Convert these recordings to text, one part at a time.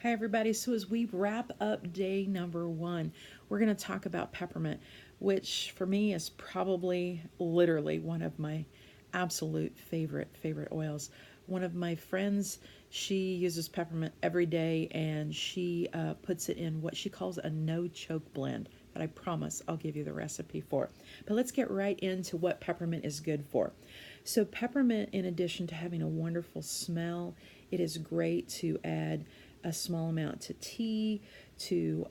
Hi everybody, so as we wrap up day number 1, we're going to talk about peppermint, which for me is probably literally one of my absolute favorite oils. One of my friends, she uses peppermint every day, and she puts it in what she calls a no choke blend that I promise I'll give you the recipe for. But let's get right into what peppermint is good for. So peppermint, in addition to having a wonderful smell, it is great to add a small amount to tea, to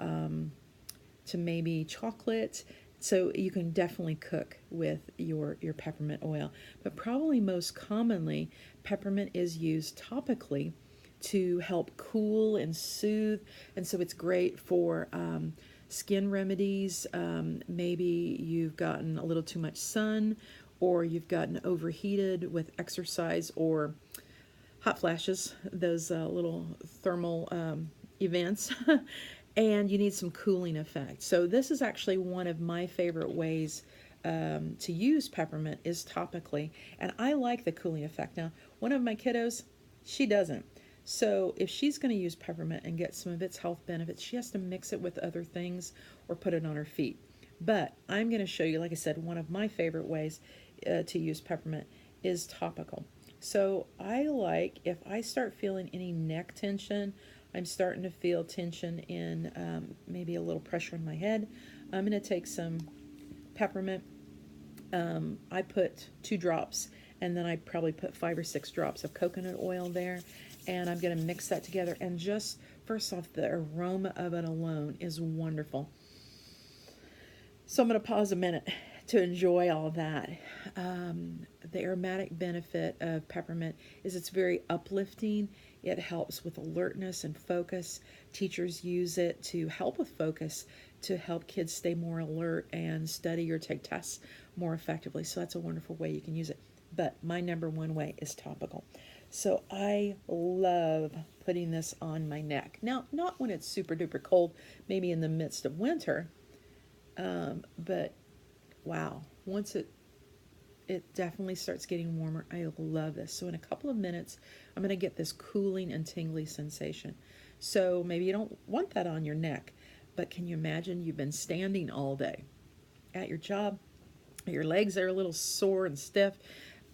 maybe chocolate. So you can definitely cook with your peppermint oil. But probably most commonly, peppermint is used topically to help cool and soothe. And so it's great for skin remedies. Maybe you've gotten a little too much sun, or you've gotten overheated with exercise or hot flashes, those little thermal events, and you need some cooling effect. So this is actually one of my favorite ways to use peppermint is topically, and I like the cooling effect. Now, one of my kiddos, she doesn't. So if she's going to use peppermint and get some of its health benefits, she has to mix it with other things or put it on her feet. But I'm going to show you, like I said, one of my favorite ways to use peppermint is topical. So I like, if I start feeling any neck tension, I'm starting to feel tension in maybe a little pressure in my head, I'm going to take some peppermint. I put 2 drops, and then I probably put 5 or 6 drops of coconut oil there, and I'm going to mix that together. And just first off, the aroma of it alone is wonderful. So I'm going to pause a minute to enjoy all that. The aromatic benefit of peppermint is it's very uplifting. It helps with alertness and focus. Teachers use it to help with focus, to help kids stay more alert and study or take tests more effectively. So that's a wonderful way you can use it. But my number one way is topical. So I love putting this on my neck. Now, not when it's super duper cold, maybe in the midst of winter, but wow, once it definitely starts getting warmer, I love this. So in a couple of minutes, I'm going to get this cooling and tingly sensation. So maybe you don't want that on your neck, but can you imagine you've been standing all day at your job, your legs are a little sore and stiff,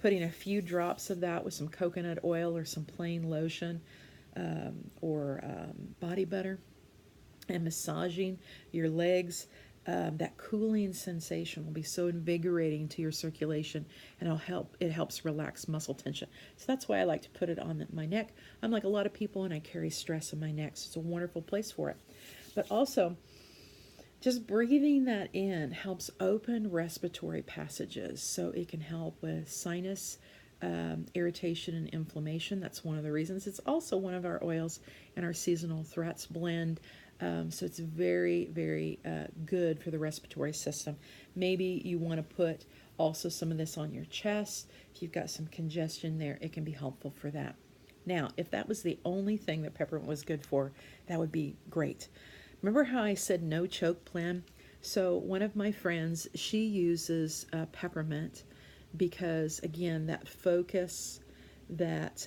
putting a few drops of that with some coconut oil or some plain lotion, or body butter, and massaging your legs. That cooling sensation will be so invigorating to your circulation, and it helps relax muscle tension. So that's why I like to put it on my neck. I'm like a lot of people, and I carry stress in my neck, so it's a wonderful place for it. But also, just breathing that in helps open respiratory passages, so it can help with sinus irritation and inflammation. That's one of the reasons. It's also one of our oils in our seasonal threats blend. So it's very good for the respiratory system. Maybe you want to put also some of this on your chest. If you've got some congestion there, it can be helpful for that. Now, if that was the only thing that peppermint was good for, that would be great. Remember how I said no choke plan? So one of my friends, she uses peppermint because, again, that focus, that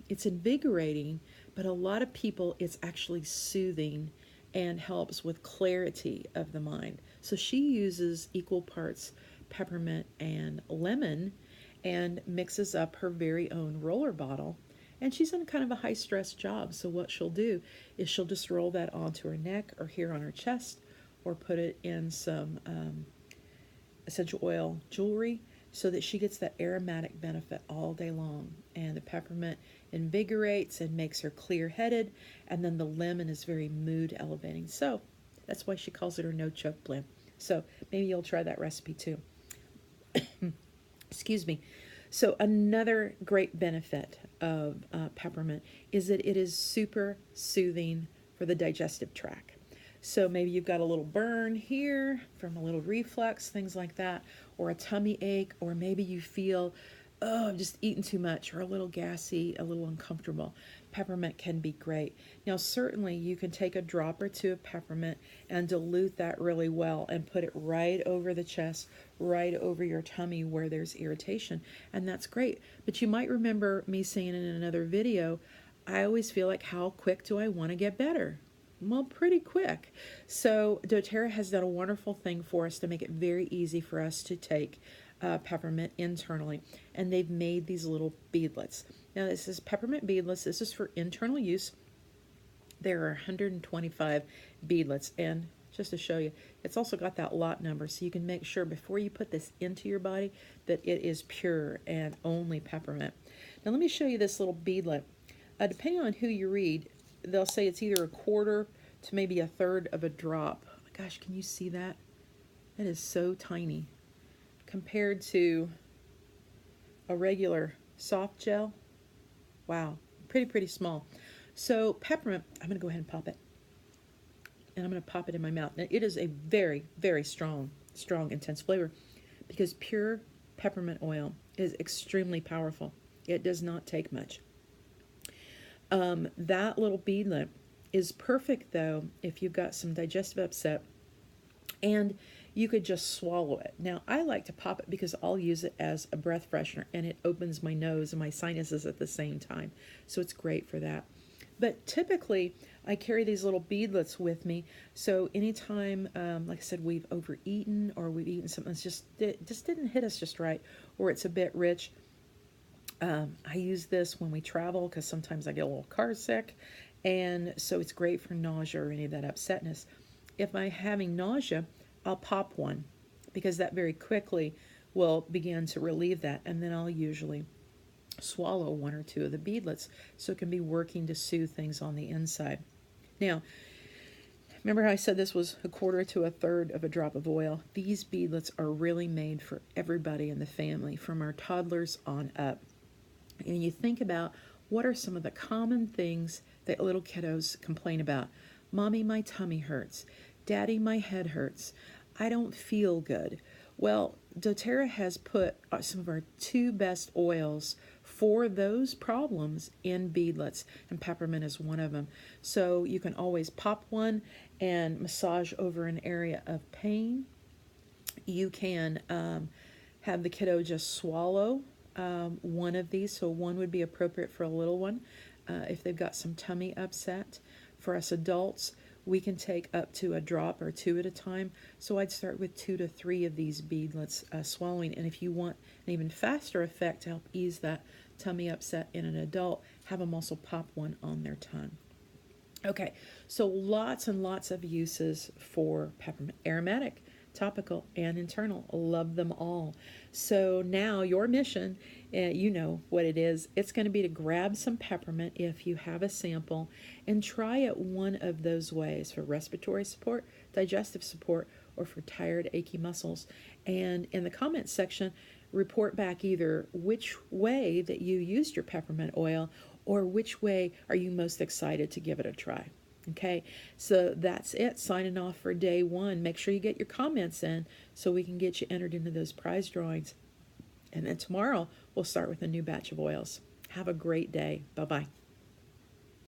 it's invigorating, but a lot of people, it's actually soothing and helps with clarity of the mind. So she uses equal parts peppermint and lemon and mixes up her very own roller bottle. And she's in kind of a high stress job. So what she'll do is she'll just roll that onto her neck or here on her chest, or put it in some essential oil jewelry, so that she gets that aromatic benefit all day long. And the peppermint invigorates and makes her clear-headed, and then the lemon is very mood elevating. So that's why she calls it her no choke blend. So maybe you'll try that recipe too. Excuse me. So another great benefit of peppermint is that it is super soothing for the digestive tract. So maybe you've got a little burn here from a little reflux, things like that, or a tummy ache, or maybe you feel, oh, I've just eaten too much, or a little gassy, a little uncomfortable. Peppermint can be great. Now, certainly you can take a drop or two of peppermint and dilute that really well and put it right over the chest, right over your tummy where there's irritation, and that's great. But you might remember me saying in another video, I always feel like, how quick do I want to get better? Well, pretty quick. So doTERRA has done a wonderful thing for us to make it very easy for us to take peppermint internally. And they've made these little beadlets. Now this is peppermint beadlets. This is for internal use. There are 125 beadlets, and just to show you, it's also got that lot number, so you can make sure before you put this into your body that it is pure and only peppermint. Now let me show you this little beadlet. Depending on who you read, they'll say it's either a quarter to maybe a third of a drop. Oh my gosh, can you see that? That is so tiny compared to a regular soft gel. Wow, pretty small. So peppermint, I'm going to go ahead and pop it. And I'm going to pop it in my mouth. Now, it is a very strong, intense flavor because pure peppermint oil is extremely powerful. It does not take much. That little beadlet is perfect, though, if you've got some digestive upset and you could just swallow it. Now, I like to pop it because I'll use it as a breath freshener, and it opens my nose and my sinuses at the same time. So it's great for that. But typically, I carry these little beadlets with me. So anytime, like I said, we've overeaten or we've eaten something that's it just didn't hit us just right, or it's a bit rich, I use this when we travel because sometimes I get a little car sick. And so it's great for nausea or any of that upsetness. If I'm having nausea, I'll pop one because that very quickly will begin to relieve that. And then I'll usually swallow one or two of the beadlets so it can be working to soothe things on the inside. Now, remember how I said this was a quarter to a third of a drop of oil? These beadlets are really made for everybody in the family, from our toddlers on up. And you think about what are some of the common things that little kiddos complain about. Mommy, my tummy hurts. Daddy, my head hurts. I don't feel good. Well, doTERRA has put some of our two best oils for those problems in beadlets, and peppermint is one of them. So you can always pop one and massage over an area of pain. You can have the kiddo just swallow one of these, so one would be appropriate for a little one if they've got some tummy upset. For us adults, we can take up to a drop or two at a time. So I'd start with 2 to 3 of these beadlets swallowing. And if you want an even faster effect to help ease that tummy upset in an adult, have them also pop one on their tongue. Okay, so lots and lots of uses for peppermint. Aromatic, topical, and internal. Love them all. So now your mission, you know what it is. It's going to be to grab some peppermint if you have a sample and try it one of those ways for respiratory support, digestive support, or for tired, achy muscles. And in the comments section, report back either which way that you used your peppermint oil or which way are you most excited to give it a try. Okay, so that's it. Signing off for day 1. Make sure you get your comments in so we can get you entered into those prize drawings. And then tomorrow we'll start with a new batch of oils. Have a great day. Bye-bye.